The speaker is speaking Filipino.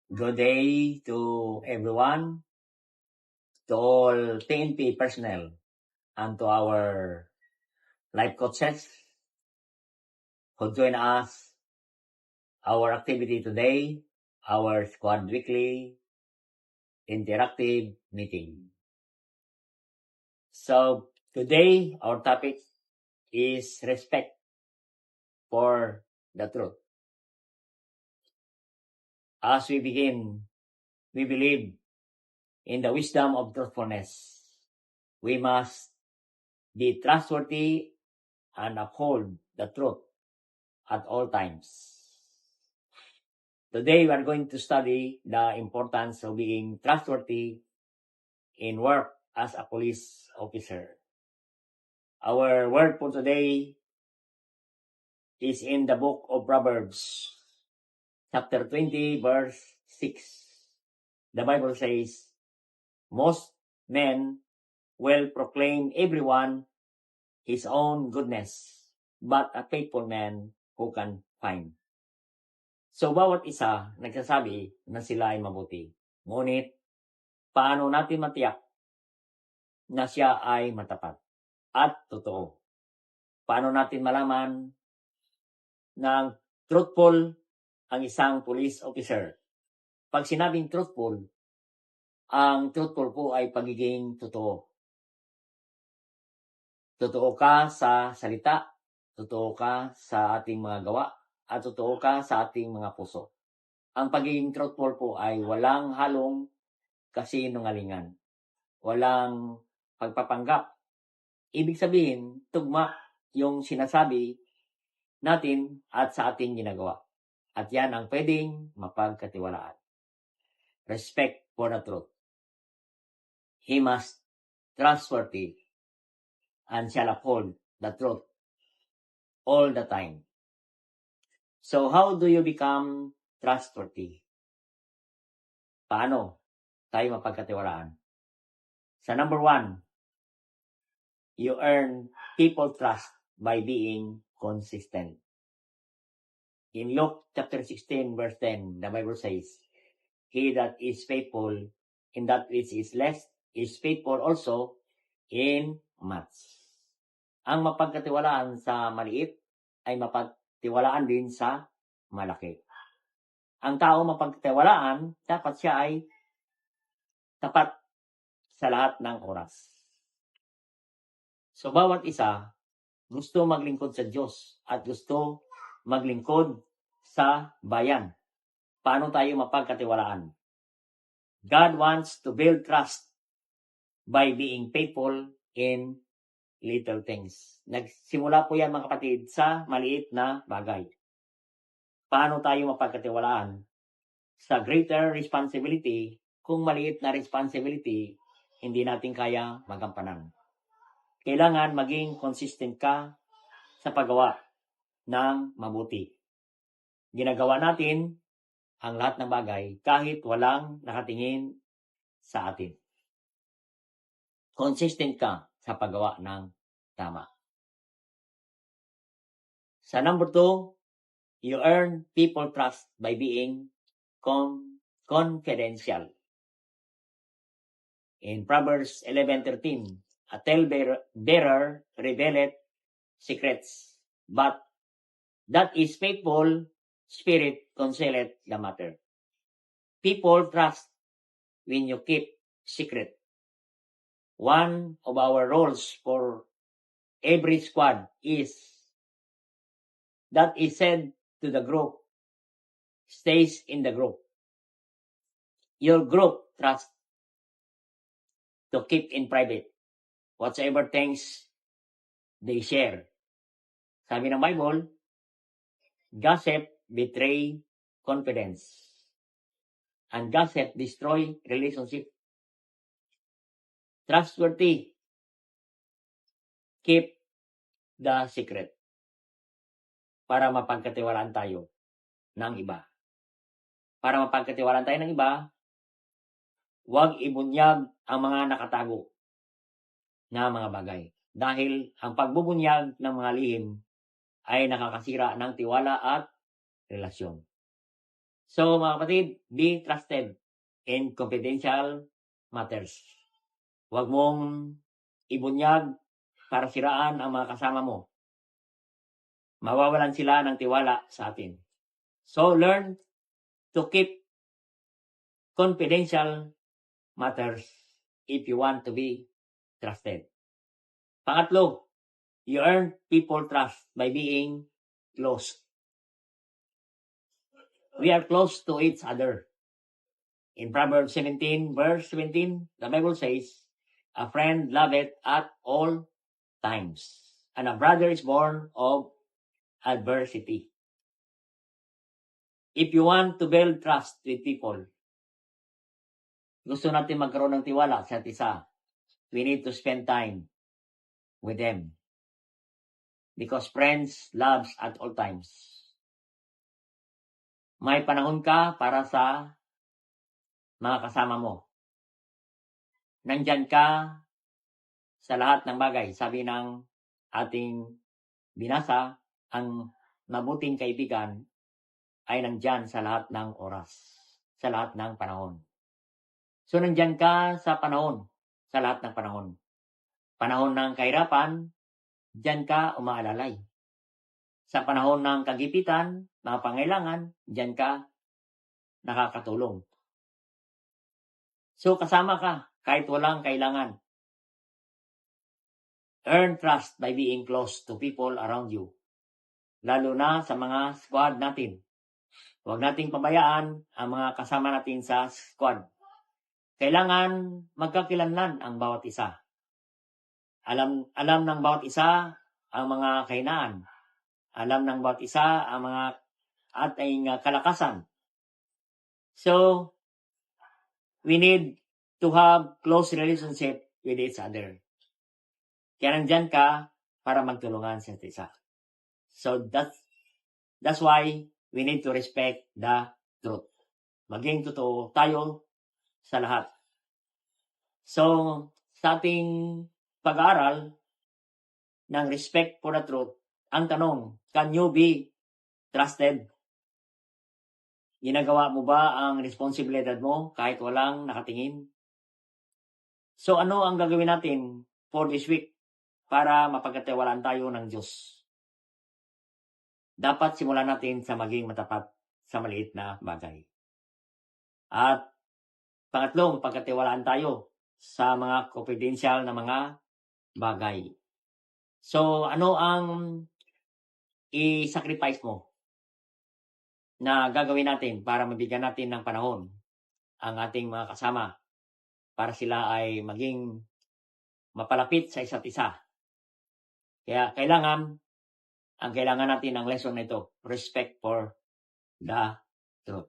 Good day to everyone, to all TNP personnel, and to our life coaches who join us, our activity today, our squad weekly interactive meeting. So today, our topic is respect for the truth. As we begin, we believe in the wisdom of truthfulness. We must be trustworthy and uphold the truth at all times. Today, we are going to study the importance of being trustworthy in work as a police officer. Our word for today is in the book of Proverbs, chapter 20, verse 6. The Bible says, most men will proclaim everyone his own goodness, but a faithful man who can find. So, bawat isa nagsasabi na sila ay mabuti. Ngunit, paano natin matiyak na siya ay matapat at totoo? Paano natin malaman na truthful ang isang police officer? Pag sinabing truthful, ang truthful po ay pagiging totoo. Totoo ka sa salita, totoo ka sa ating mga gawa, at totoo ka sa ating mga puso. Ang pagiging truthful po ay walang halong kasinungalingan. Walang pagpapanggap. Ibig sabihin, tugma yung sinasabi natin at sa ating ginagawa. At yan ang pwedeng mapagkatiwalaan. Respect for the truth. He must trustworthy and shall uphold the truth all the time. So how do you become trustworthy? Paano tayo mapagkatiwalaan? Sa number 1, you earn people trust by being consistent. In Luke chapter 16, verse 10, the Bible says, he that is faithful in that which is less is faithful also in much. Ang mapagkatiwalaan sa maliit ay mapagtiwalaan din sa malaki. Ang tao mapagkatiwalaan, dapat siya ay tapat sa lahat ng oras. So, bawat isa gusto maglingkod sa Diyos at gusto maglingkod sa bayan. Paano tayo mapagkatiwalaan? God wants to build trust by being faithful in little things. Nagsimula po yan mga kapatid sa maliit na bagay. Paano tayo mapagkatiwalaan? Sa greater responsibility, kung maliit na responsibility, hindi natin kaya magampanan. Kailangan maging consistent ka sa paggawa ng mabuti. Ginagawa natin ang lahat ng bagay kahit walang nakatingin sa atin. Consistent ka sa paggawa ng tama. Sa number 2, you earn people trust by being confidential. In Proverbs 11:13, a talebearer revealeth secrets, but that is faithful spirit concealeth the matter. People trust when you keep secret. One of our roles for every squad is that is said to the group stays in the group. Your group trust to keep in private whatsoever things they share. Sabi ng Bible, gossip betray confidence. And gossip destroy relationship. Trustworthy, keep the secret para mapagkatiwalaan tayo ng iba. Para mapagkatiwalaan tayo ng iba, huwag ibunyag ang mga nakatago na mga bagay. Dahil ang pagbubunyag ng mga lihim ay nakakasira ng tiwala at relasyon. So, mga kapatid, be trusted in confidential matters. Huwag mong ibunyag para siraan ang mga kasama mo. Mawawalan sila ng tiwala sa atin. So, learn to keep confidential matters if you want to be trusted. Pangatlo, you earn people trust by being close. We are close to each other. In Proverbs 17, verse 17, the Bible says, a friend loveth at all times, and a brother is born of adversity. If you want to build trust with people, gusto natin magkaroon ng tiwala sa isa, we need to spend time with them. Because friends loves at all times. May panahon ka para sa mga kasama mo. Nandyan ka sa lahat ng bagay. Sabi ng ating binasa, ang mabuting kaibigan ay nandyan sa lahat ng oras, sa lahat ng panahon. So, nandyan ka sa panahon, sa lahat ng panahon. Panahon ng kahirapan, dyan ka umaalalay. Sa panahon ng kagipitan, mga pangailangan, dyan ka nakakatulong. So, kasama ka kahit walang kailangan. Earn trust by being close to people around you. Lalo na sa mga squad natin. Huwag nating pabayaan ang mga kasama natin sa squad. Kailangan magkakilanlan ang bawat isa. Alam ng bawat isa ang mga kahinaan. Alam ng bawat isa ang mga ating kalakasan. So, we need to have close relationship with each other. Kaya nandyan ka para magtulungan sa isa. So, that's why we need to respect the truth. Maging totoo tayo sa lahat. So, sa ating pag-aaral ng respect for the truth, ang tanong, can you be trusted? Ginagawa mo ba ang responsibilidad mo kahit walang nakatingin? So, ano ang gagawin natin for this week para mapagkatiwalaan tayo ng Diyos? Dapat simulan natin sa maging matapat sa maliit na bagay. At pangatlo, pagkatiwalaan tayo sa mga confidential na mga bagay. So, ano ang i-sacrifice mo na gagawin natin para mabigyan natin ng panahon ang ating mga kasama para sila ay maging mapalapit sa isa't isa. Kaya kailangan natin ng lesson na ito, respect for the truth.